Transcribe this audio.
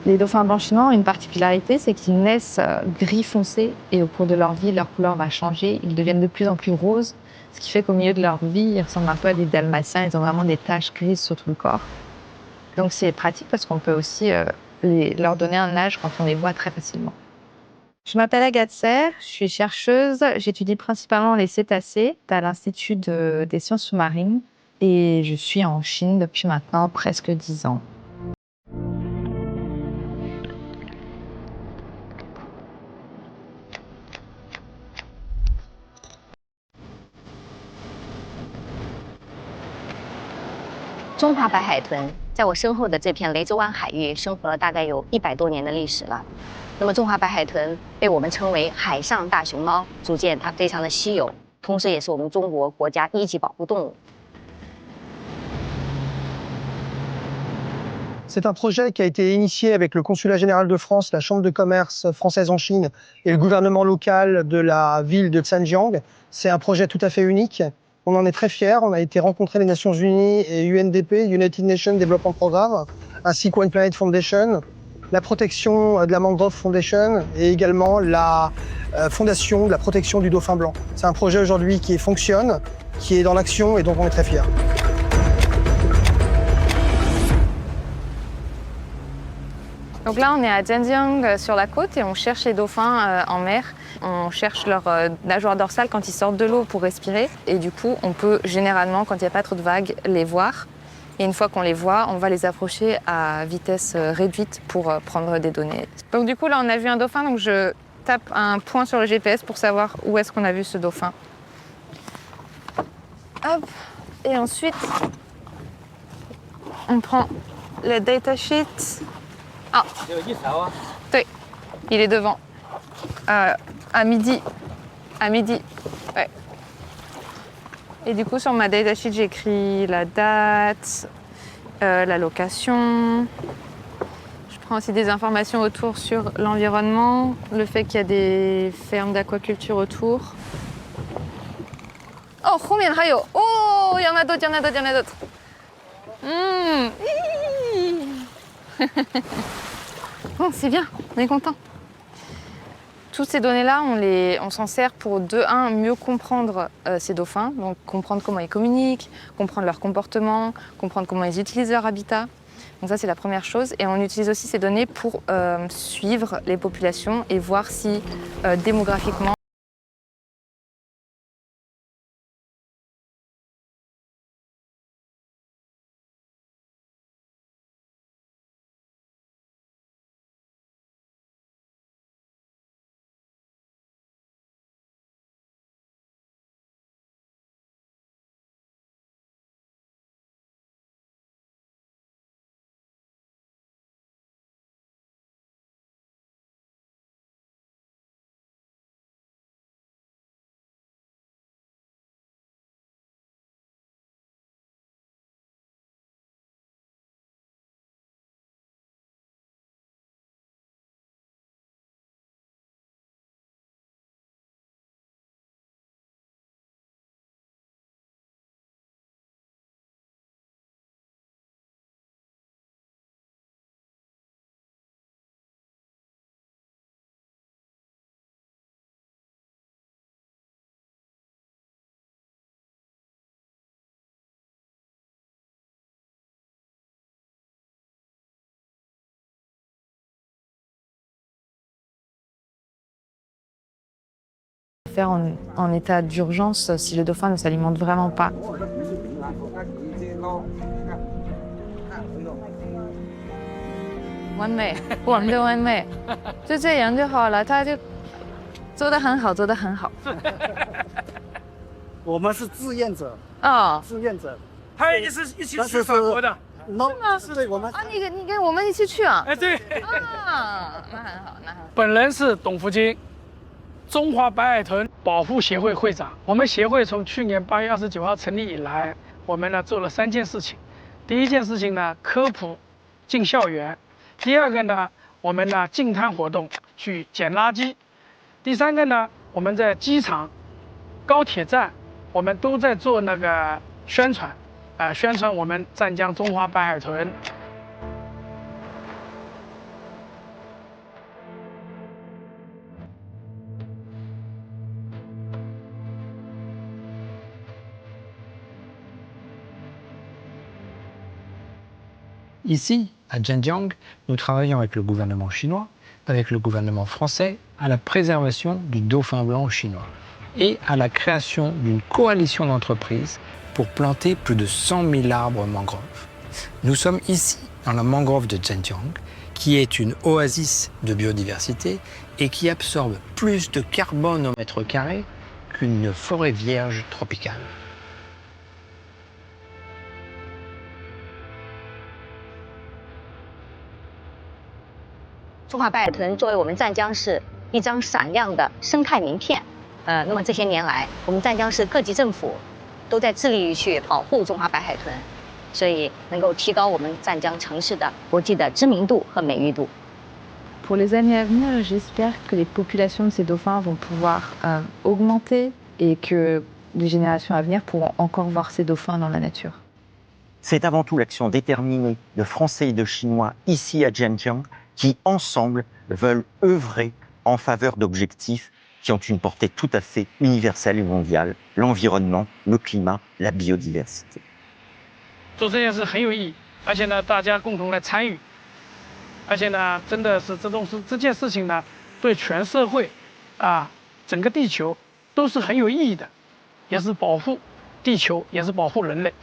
Les dauphins blancs chinois ont une particularité, c'est qu'ils naissent gris foncé et au cours de leur vie, leur couleur va changer. Ils deviennent de plus en plus roses, ce qui fait qu'au milieu de leur vie, ils ressemblent un peu à des dalmatiens. Ils ont vraiment des taches grises sur tout le corps. Donc c'est pratique parce qu'on peut aussi leur donner un âge quand on les voit très facilement. Je m'appelle Agathe Serre, je suis chercheuse. J'étudie principalement les cétacés à l'Institut des sciences sous-marines et je suis en Chine depuis maintenant presque 10 ans. “中华白海豚”在我身后的这片雷州湾海域生活了大概有100多年的历史了。那么，中华白海豚被我们称为“海上大熊猫”，足见它非常的稀有，同时也是我们中国国家1级保护动物。C'est un projet qui a été initié avec le Consulat général de France, la Chambre de commerce française en Chine et le gouvernement local de la ville de Zhanjiang. C'est un projet tout à fait unique. On en est très fiers. On a été rencontrer les Nations Unies et UNDP, United Nations Development Programme, ainsi que One Planet Foundation, la protection de la Mangrove Foundation et également la fondation de la protection du dauphin blanc. C'est un projet aujourd'hui qui fonctionne, qui est dans l'action et donc on est très fiers. Donc là, on est à Zhenjiang sur la côte et on cherche les dauphins en mer. On cherche leur nageoire dorsale quand ils sortent de l'eau pour respirer. Et du coup, on peut généralement, quand il n'y a pas trop de vagues, les voir. Et une fois qu'on les voit, on va les approcher à vitesse réduite pour prendre des données. Donc du coup, là, on a vu un dauphin. Donc je tape un point sur le GPS pour savoir où est-ce qu'on a vu ce dauphin. Hop. Et ensuite, on prend le datasheet. Ah, oui, il est devant. À midi. À midi. Ouais. Et du coup, sur ma datasheet, j'écris la date, la location. Je prends aussi des informations autour sur l'environnement, le fait qu'il y a des fermes d'aquaculture autour. Oh, combien de rayos? Oh, il y en a d'autres, il y en a d'autres, il y en a d'autres. Bon, c'est bien, on est content. Toutes ces données-là, on s'en sert pour, mieux comprendre ces dauphins, donc comprendre comment ils communiquent, comprendre leur comportement, comprendre comment ils utilisent leur habitat. Donc ça, c'est la première chose. Et on utilise aussi ces données pour suivre les populations et voir si démographiquement, faire en état d'urgence si le dauphin ne s'alimente vraiment pas. One May， 我们的 One May， 就这样就好了，他就做得很好，做得很好。我们是志愿者，哦，志愿者，他也是一起去法国的。是的，我们啊，你跟我们一起去啊？哎，对。啊，那很好，那很好。本人是董福金，中华白海豚保护协会会长。我们协会从去年8月29号成立以来，我们呢做了3件事情。第一件事情呢，科普进校园；第二个呢，我们呢净滩活动去捡垃圾；第三个呢，我们在机场、高铁站，我们都在做那个宣传，宣传我们湛江中华白海豚。 Donc là, on est à Zhenjiang sur la côte et on cherche les dauphins en mer. On cherche leur nageoire dorsale quand ils sortent de l'eau pour respirer. Et une fois qu'on les voit, on va les approcher à vitesse réduite pour prendre des données. Ici, à Zhenjiang, nous travaillons avec le gouvernement chinois, avec le gouvernement français, à la préservation du dauphin blanc chinois et à la création d'une coalition d'entreprises pour planter plus de 100 000 arbres mangroves. Nous sommes ici, dans la mangrove de Zhenjiang, qui est une oasis de biodiversité et qui absorbe plus de carbone au mètre carré qu'une forêt vierge tropicale. 中华白海豚作为我们湛江市一张闪亮的生态名片，那么这些年来，我们湛江市各级政府都在致力于去保护中华白海豚，所以能够提高我们湛江城市的国际的知名度和美誉度。 Pour les années à venir, j'espère que les populations de ces dauphins vont pouvoir augmenter et que les générations à venir pourront encore voir ces dauphins dans la nature. C'est avant tout l'action déterminée de Français et de Chinois ici à Zhenjiang qui, ensemble, veulent œuvrer en faveur d'objectifs qui ont une portée tout à fait universelle et mondiale, l'environnement, le climat, la biodiversité. 做这件事很有意义，而且呢，大家共同来参与，而且呢，真的是这件事情呢，对全社会整个地球都是很有意义的，也是保护地球，也是保护人类。